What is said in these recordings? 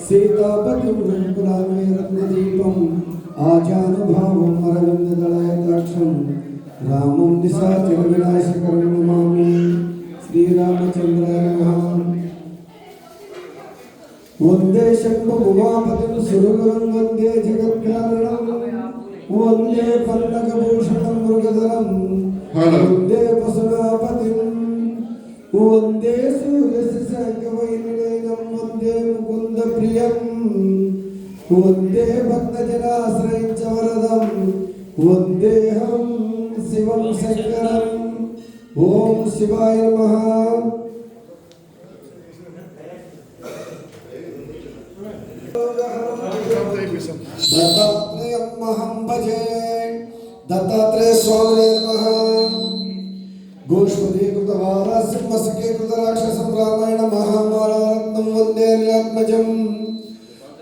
सीतापतिं पुराणे रत्नदीपम् आजानुभावम् अरविन्ददलयताक्षं रामं निशाचरविनाशकरं नमामि। श्रीरामचन्द्राय नमः। वन्दे शम्भुभुवापतिं सुरगुरुं वन्दे जगत्कारणं वन्दे पन्नगभूषणं मृगधरं वन्दे पशुनापतिं वन्दे सूर्यशशाङ्कवैरिणैनं वन्दे मुकुन्दप्रियं वन्दे भक्तजनाश्रयं च वरदं वन्देऽहं शिवं शङ्करम्। ॐ शिवाय नमः। दत्तात्रेयमहं भजे। दत्तात्रेय स्वामिने नमः। गोष्पदीकृतवारासिंहसखीकृतराक्षसं रामायण महामालारत्नं वन्दे नीलात्मजं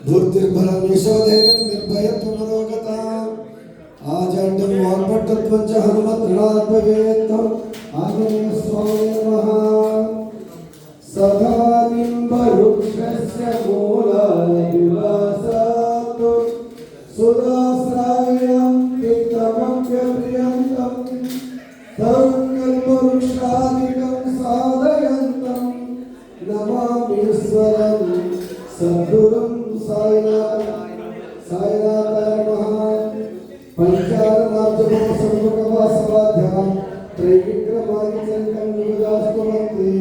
धूर्तिर्बलं यशोधैर्यं निर्भयत्वमरोगता आजाड्यं वाग्भट्टत्वं च हनुमत् भवेत्। आंजनेय स्वामिने नमः। सदा निम्बवृक्षस्य मूलादिवासात् सुदाश्रायणं पीतमप्यप्रियन्तं तं कल्पवृक्षादिकं साधयन्तं नमामीश्वरं सद्गुरुं साईनाथाय नमः। पंचारणाब्जसम्मुखवासवाध्यां त्रैविक्रमादिचरितं विदास्तुवन्ति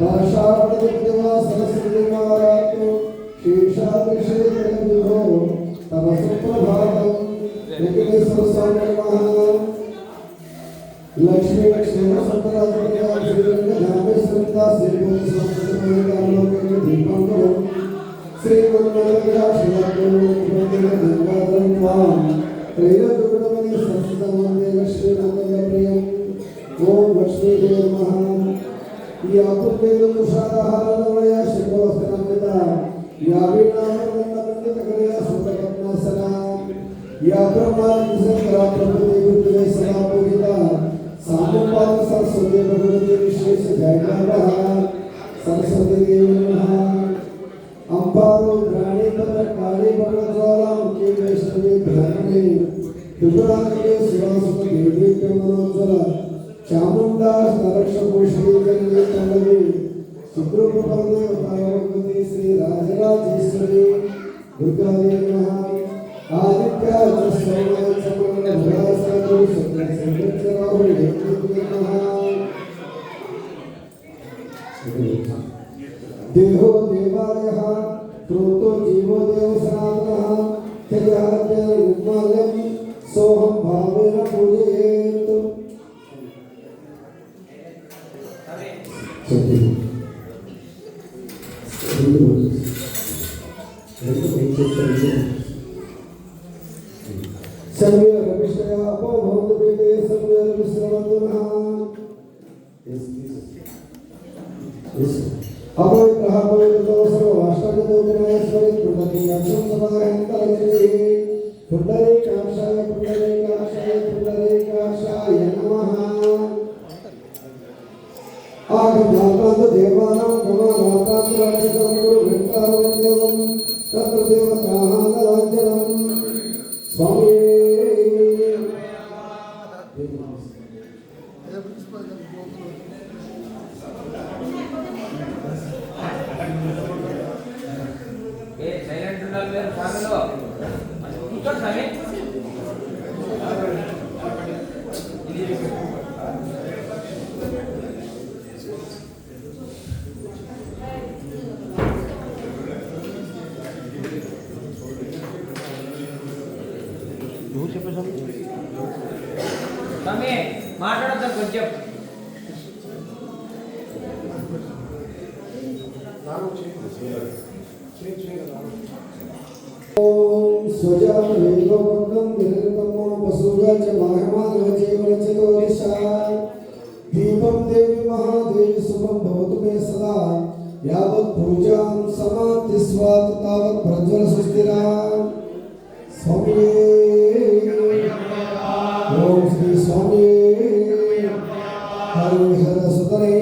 भाषापतिदेवा सरस्वती महाराजो शेषाद्रिशेखरविभो तव सुप्रभातं। वेंकटेश्वर स्वामी नमः। लक्ष्मी नरसिंहसुन्दराचार्य श्रीरंगनाथेश्वरदास दीपं करो श्रीमन्मलविलासनाथं त्रैलोक्यगुणमणि संस्कृतं वन्दे लक्ष्मीनन्दप्रियं। ॐ लक्ष्मीदेव नमः। यापुर्वेदुषारहारनवया शिववस्त्रनमिता या वीणामण्डलमण्डितकलया सुतपद्मासना या ब्रह्मादिसंकराप्रभुदेवी सदा पूजिता सामुपाद सरस्वती भगवती विशेष जयकारा सरस्वती देवी नमः। अंबारो ग्राणी पर काली बलज्वाला मुखी वैष्णवी ब्रह्मणी त्रिपुरांगे शिवासुत देवी के मनोज्वला चामुंडा सरक्षपोषणी कन्या तंडवी सुब्रह्मण्य भगवती श्री राजराजेश्वरी दुर्गा देवी नमः। आदित्य जसोमय चमन भरासु सुंदरचराहु देवी नमः। देहो देवालयः प्रोतो जीवो देव सनातनः त्यजाद्य निर्माल्यं सोहं भावेन पूजयेत्। सर्वे रविष्टया अपभवन्तु वेदे सर्वे रविश्रवन्तु नः। अपवित्रः पवित्रतो सर्वाष्टकतो विनायश्वरी पुण्डरीकाक्षं सदाहन्तरगिरिः पुण्डरीकाक्षाय पुण्डरीकाक्षाय पुण्डरीकाक्षाय नमः। आगमनात् देवानां गमनात् राजकं गुरुभृत्तारं देवं तत्र देवताः नराञ्जनं स्वामी। ओम स्वजावेदोपकं निरतमो वसुराज माहमानवजीवनचतुरिषा दीपं देवी महादेवी शुभं भवतु मे सदा यावत् पूजां समाप्तिस्वात् तावत् प्रज्वल सुस्थिरा स्वामी। ओम श्री स्वामी हरिहर सुतरे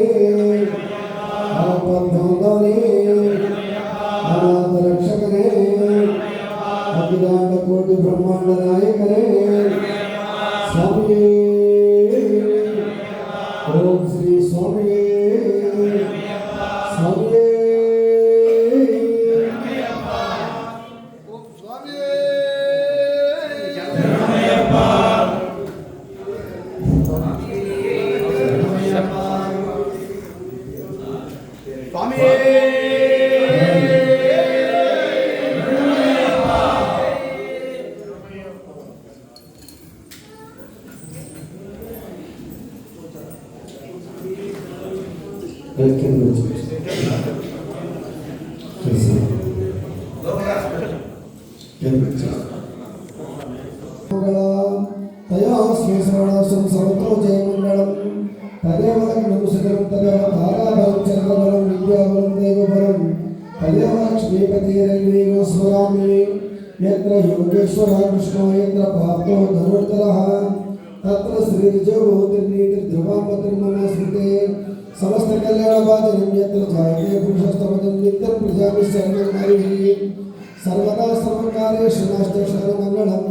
आपद्बांधवे अनाथ रक्षक कोटि ब्रह्मांड नायकने स्वामी ओम श्री स्वामी स्वामी यत्र योगेश्वर कृष्ण यत्र पार्थो धनुर्धरः तत्र श्रीर्जयभूतिर्नीतिर्ध्रुवामतिर्मम स्मृते समस्त कल्याणभाजनं यत्र जायते पुरुषस्तमजं नित्यं प्रजापति शरणं हरिः सर्वदा सर्वकार्येषु नास्ति शरणमङ्गलं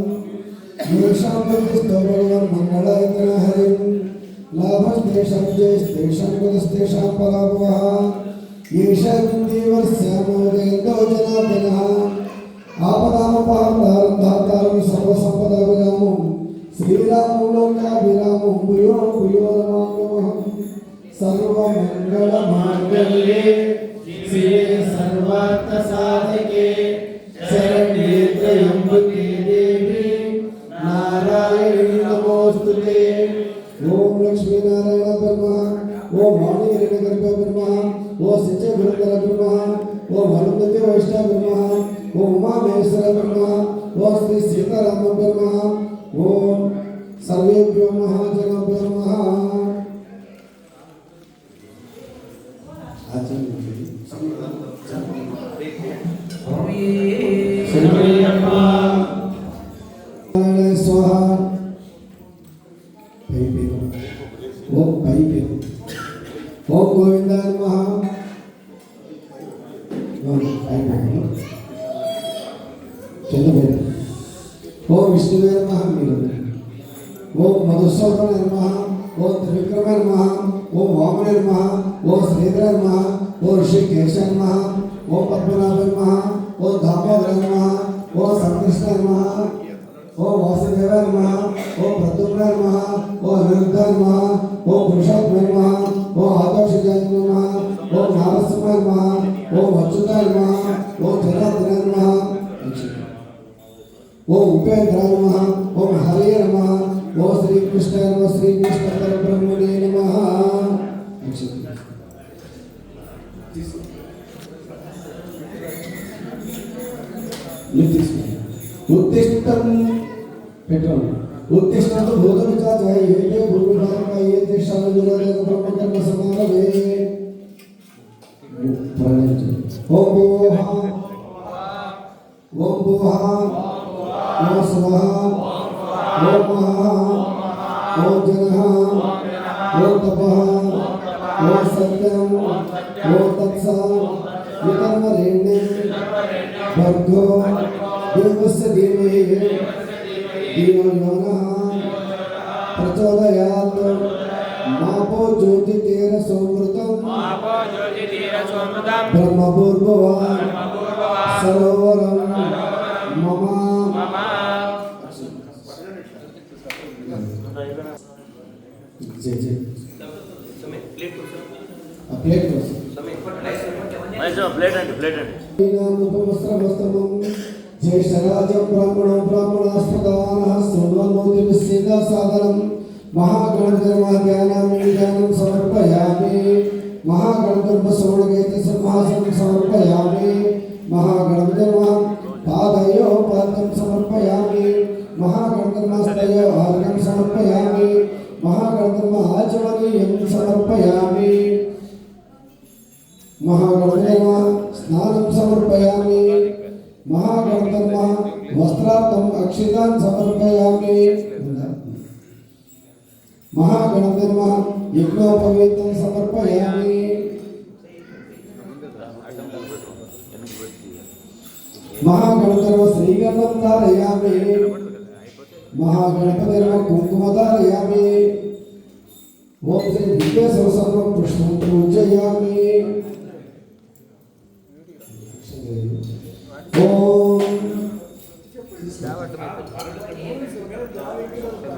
येषां बुद्धिस्तो भगवान् मङ्गलायतन हरिं लाभस्तेषां जयस्तेषां कुतस्तेषां पराभवः येषां देवर्ष्यामोदयन्तो जनार्दनः आपदामपहर्तारं सर्वसम्पदाभिरामं श्रीरामं लोकाभिरामं भूयो भूयो नमाम्यहम् सर्वमङ्गलमाङ्गल्ये शिवे सर्वार्थसाधके शरण्ये त्र्यम्बके देवी नारायणी नमोस्तुते ओम लक्ष्मीनारायण ब्रह्मा ओम वाणीहिरण्यगर्भ ब्रह्मा ओम सच्चिदानंद ब्रह्मा ओम हनुमते वैष्णव ब्रह्मा ओम उमा महेश्वर ब्रह्मा ओम श्री सीताराम ब्रह्मा ओम सर्वेभ्यो महाजनेभ्यो नमः स्वाहा ओम गोविंदाय नमः ओम विष्णुवे नमः ओम मधुसूदनाय नमः ओम त्रिविक्रमाय नमः ओम वामनाय नमः ओम श्रीधराय नमः ओम ऋषिकेशाय नमः ओम पद्मनाभाय नमः ओम दामोदराय नमः ओम संकृष्णाय नमः ओम वासुदेवाय नमः ओम प्रद्युम्नाय नमः ओम अनिरुद्धाय नमः ओम पुरुषोत्तमाय नमः ओम आदर्शजाय नमः ओम नारसिंहाय नमः ओम अच्युताय नमः ओम जनार्दनाय नमः ओम उपेन्द्राय नमः ओम हरे नमः ओम श्री कृष्णाय नमः श्री कृष्ण परब्रह्मणे नमः उत्तिष्ठं पेट्रोल उत्तिष्ठं तो भूतविचा चाहिए ये भूतविचार का ये दिशा में जुड़ा है ब्रह्म कर्म समारभे ओम बोहा ओम बोहा ओम स्वाहा ओम महा ओम जनः ओम तपः ओम सत्यम ओम तत्सा विकर्मरेण्यं भर्गो देवस्य धीमहि धियो यो नः प्रचोदयात् मापो ज्योतितेरसोमृतं ब्रह्मपूर्ववान् सरोवरं मम जय जय प्लेट ज्येष्ठराज ब्राह्मणो ब्राह्मणास्पदानः शृण्वन्नोतिविश्येदा सादरं महागणधर्माध्यानां समर्पयामि महागणधर्म श्रवणगीते सिंहासनं समर्पयामि महागणधर्म पादयो पाद्यं समर्पयामि महागणधर्मस्तयो आर्घ्यं समर्पयामि महागणधर्म आचमनीयं समर्पयामि महागणधर्म स्नानं समर्पयामि महागणधर्म वस्त्रार्थम् अक्षितान् समर्पयामि महागणधर्म यज्ञोपवीतं समर्पयामि महागणधर्व श्रीगणं धारयामि महागणपतिर्व कुंकुम धारयामि ओम श्री विघ्नेश्वर सर्व पुष्पं पूजयामि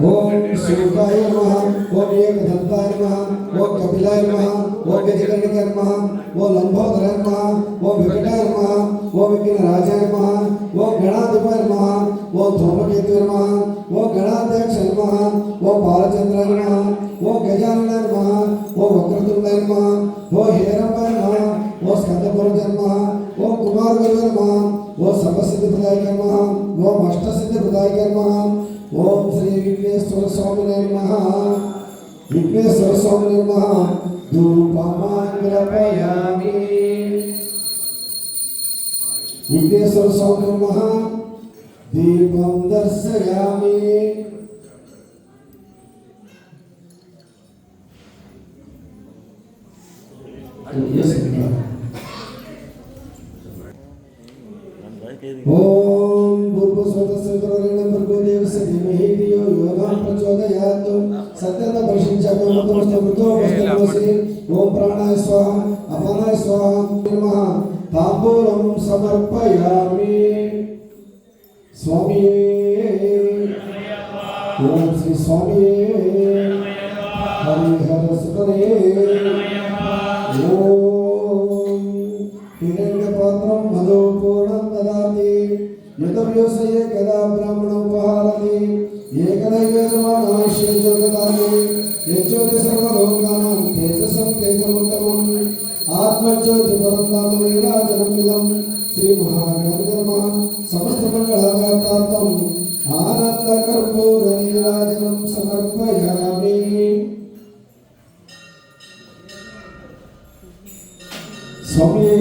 ओम शिवाय नमः ओम एकदंताय नमः ओम कपिलाय नमः ओम गजकर्णिकाय नमः ओम लंबोदराय नमः ओम विकटाय नमः ओम विघ्नराजाय नमः ओम गणाधिपाय नमः ओम धूमकेतुवे नमः ओम गणाध्यक्षाय नमः ओम बालचंद्राय नमः ओम गजाननाय नमः ओम वक्रतुंडाय नमः ओम हेरंबाय नमः ओम स्कंदपुरुषाय नमः ओम कुमारगुरुवे नमः ओम सर्वसिद्धिप्रदायकाय नमः ओम अष्टसिद्धिप्रदायकाय नमः ओम श्री विघ्नेश्वर स्वामी नमः विघ्नेश्वर स्वामी नमः धूपमाग्रपयामि विघ्नेश्वर स्वामी नमः दीपं दर्शयामि ओम भूर्भुवस्सुवः भर्गो देवस्य धीमहि धियो यो नः प्रचोदयात् सत्यं परिशिञ्चामि ओम प्राणाय स्वाहा अपानाय स्वाहा नमः ताम्बूलं समर्पयामि स्वामी ओम श्री स्वामी हरिहर सुतने ओम हिरण्यपात्रं मधुपूर्णं ददाति यतव्योऽस्य कदा ब्राह्मणोपहारति एकदैवेशमानाश्रयो ददाति यज्योति सर्वलोकानां तेजसं तेजोत्तमम् आत्मज्योतिपरं धाम नीराजनमिदं श्रीमहागणपतिर्मः समस्तमङ्गलार्थम् आनन्दकर्पूरनीराजनं समर्पयामि स्वामी